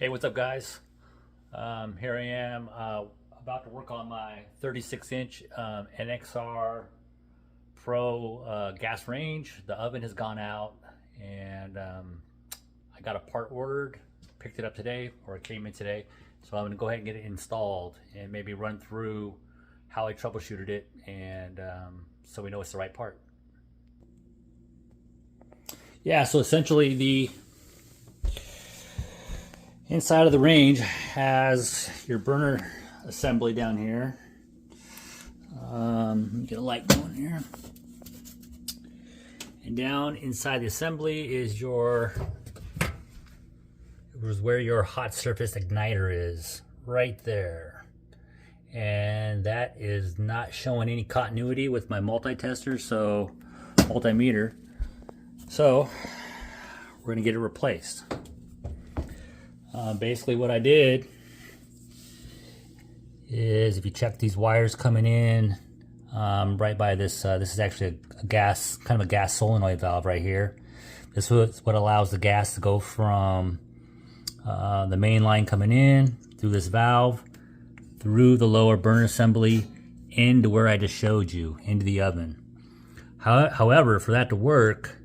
Hey, what's up, guys? Here I am about to work on my 36-inch NXR Pro gas range. The oven has gone out, and I got a part ordered, picked it up today, or it came in today. So I'm going to go ahead and get it installed and maybe run through how I troubleshooted it, and so we know it's the right part. Yeah, so essentially the inside of the range has your burner assembly down here. Let me get a light going here. And down inside the assembly is where your hot surface igniter is, right there. And that is not showing any continuity with my multi-tester, so multimeter. So we're gonna get it replaced. Basically what I did is, if you check these wires coming in right by this, this is actually a gas, kind of a gas solenoid valve right here. This is what allows the gas to go from the main line coming in through this valve, through the lower burner assembly, into where I just showed you, into the oven. However, for that to work,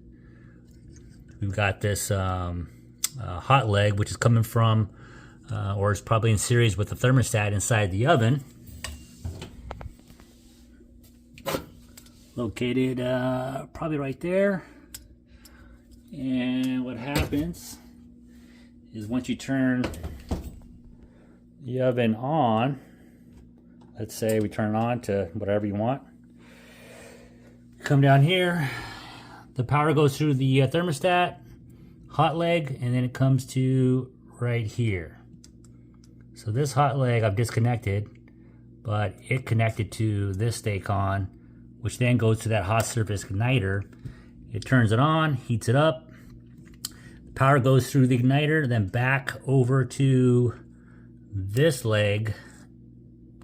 we've got this hot leg, which is coming from, or it's probably in series with the thermostat inside the oven, located probably right there. And what happens is, once you turn the oven on, let's say we turn it on to whatever you want, come down here, the power goes through the thermostat, hot leg, and then it comes to right here. So this hot leg I've disconnected, but it connected to this Stacon, which then goes to that hot surface igniter. It turns it on, heats it up. The power goes through the igniter, then back over to this leg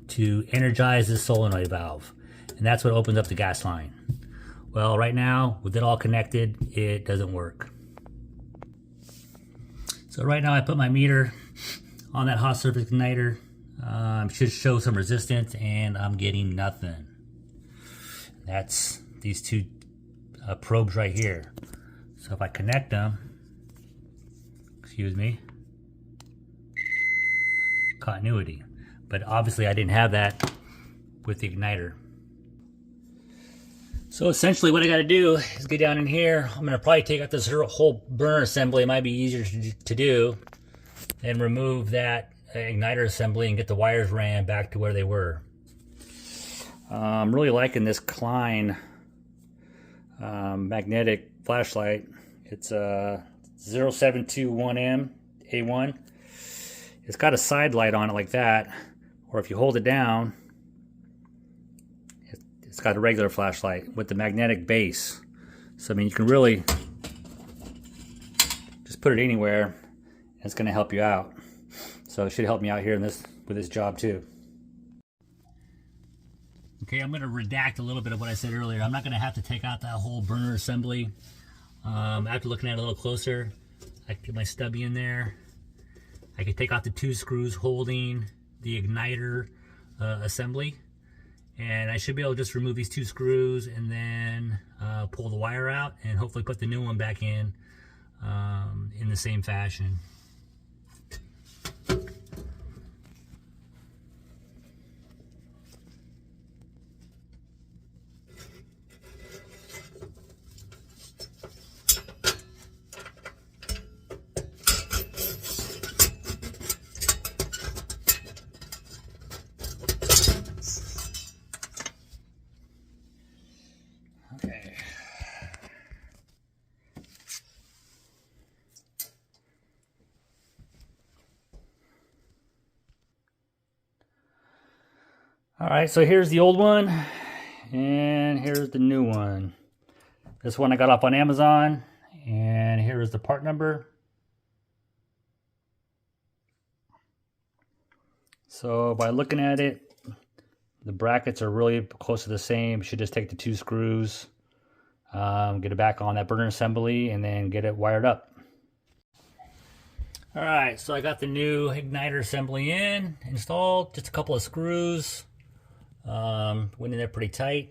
to energize this solenoid valve. And that's what opens up the gas line. Well, right now, with it all connected, it doesn't work. So right now I put my meter on that hot surface igniter. Should show some resistance, and I'm getting nothing. That's these two probes right here. So if I connect them, excuse me, continuity. But obviously I didn't have that with the igniter. So essentially what I got to do is get down in here. I'm going to probably take out this whole burner assembly. It might be easier to do, and remove that igniter assembly and get the wires ran back to where they were. I'm really liking this Klein magnetic flashlight. It's a 0721M A1. It's got a side light on it like that, or if you hold it down, it's got a regular flashlight with the magnetic base. So I mean, you can really just put it anywhere, and it's going to help you out. So it should help me out here with this job too. Okay, I'm going to redact a little bit of what I said earlier. I'm not going to have to take out that whole burner assembly. After looking at it a little closer, I can get my stubby in there. I can take out the two screws holding the igniter assembly. And I should be able to just remove these two screws and then pull the wire out, and hopefully put the new one back in the same fashion. Okay. All right, so here's the old one, and here's the new one. This one I got off on Amazon, and here's the part number. So by looking at it, the brackets are really close to the same. You should just take the two screws, get it back on that burner assembly, and then get it wired up. All right, so I got the new igniter assembly installed, just a couple of screws. Went in there pretty tight.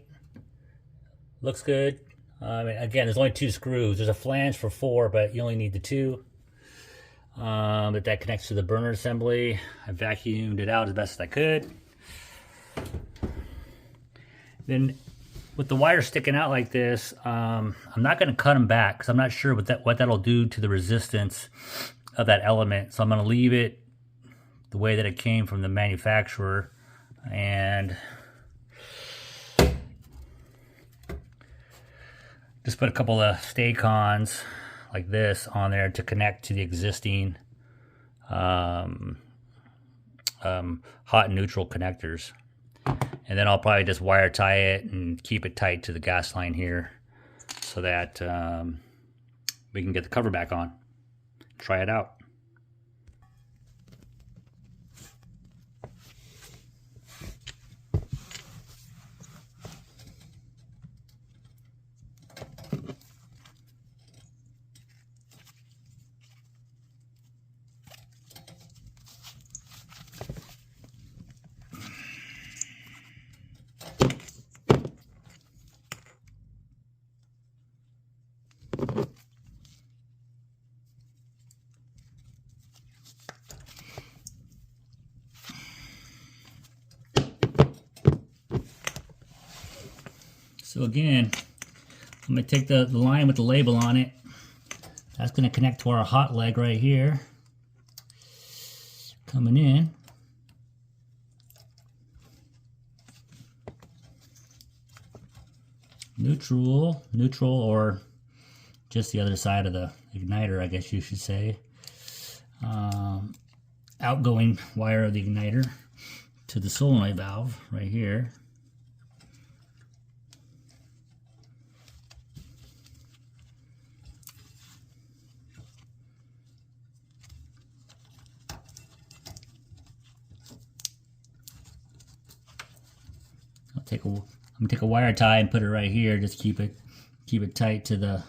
Looks good. Again, there's only 2 screws. There's a flange for 4, but you only need the 2. But that connects to the burner assembly. I vacuumed it out as best as I could. Then with the wire sticking out like this, I'm not going to cut them back because I'm not sure what that'll do to the resistance of that element. So I'm going to leave it the way that it came from the manufacturer, and just put a couple of Stay-Cons like this on there to connect to the existing hot and neutral connectors. And then I'll probably just wire tie it and keep it tight to the gas line here so that we can get the cover back on. Try it out. So again, I'm going to take the line with the label on it. That's going to connect to our hot leg right here. Coming in. Neutral, or just the other side of the igniter, I guess you should say. Outgoing wire of the igniter to the solenoid valve right here. I'm gonna take a wire tie and put it right here. Just keep it tight to the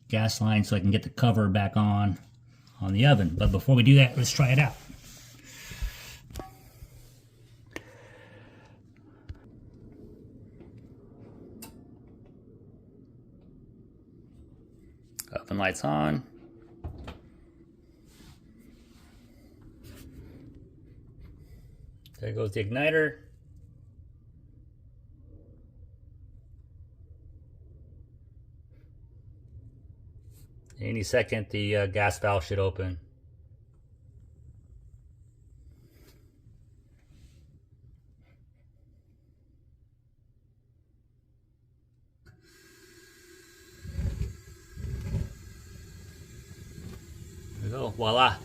gas line so I can get the cover back on the oven. But before we do that, let's try it out. Oven lights on. There goes the igniter. Any second, the gas valve should open. There we go, voila.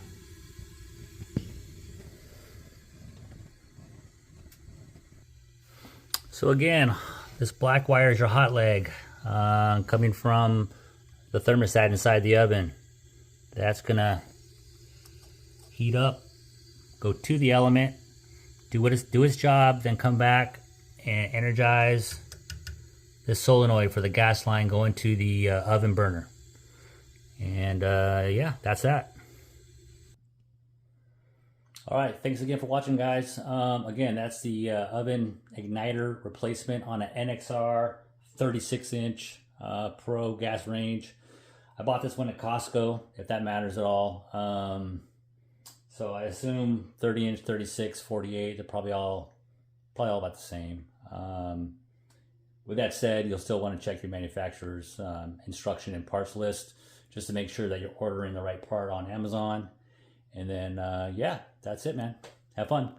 So again, this black wire is your hot leg coming from the thermostat inside the oven. That's gonna heat up, go to the element, do its job, then come back and energize this solenoid for the gas line going to the oven burner. And yeah, that's that. All right, thanks again for watching, guys. Again, that's the oven igniter replacement on an NXR 36-inch Pro gas range. I bought this one at Costco, if that matters at all. So I assume 30-inch, 36, 48, they're probably all about the same. With that said, you'll still want to check your manufacturer's instruction and parts list just to make sure that you're ordering the right part on Amazon. And then, yeah, that's it, man. Have fun.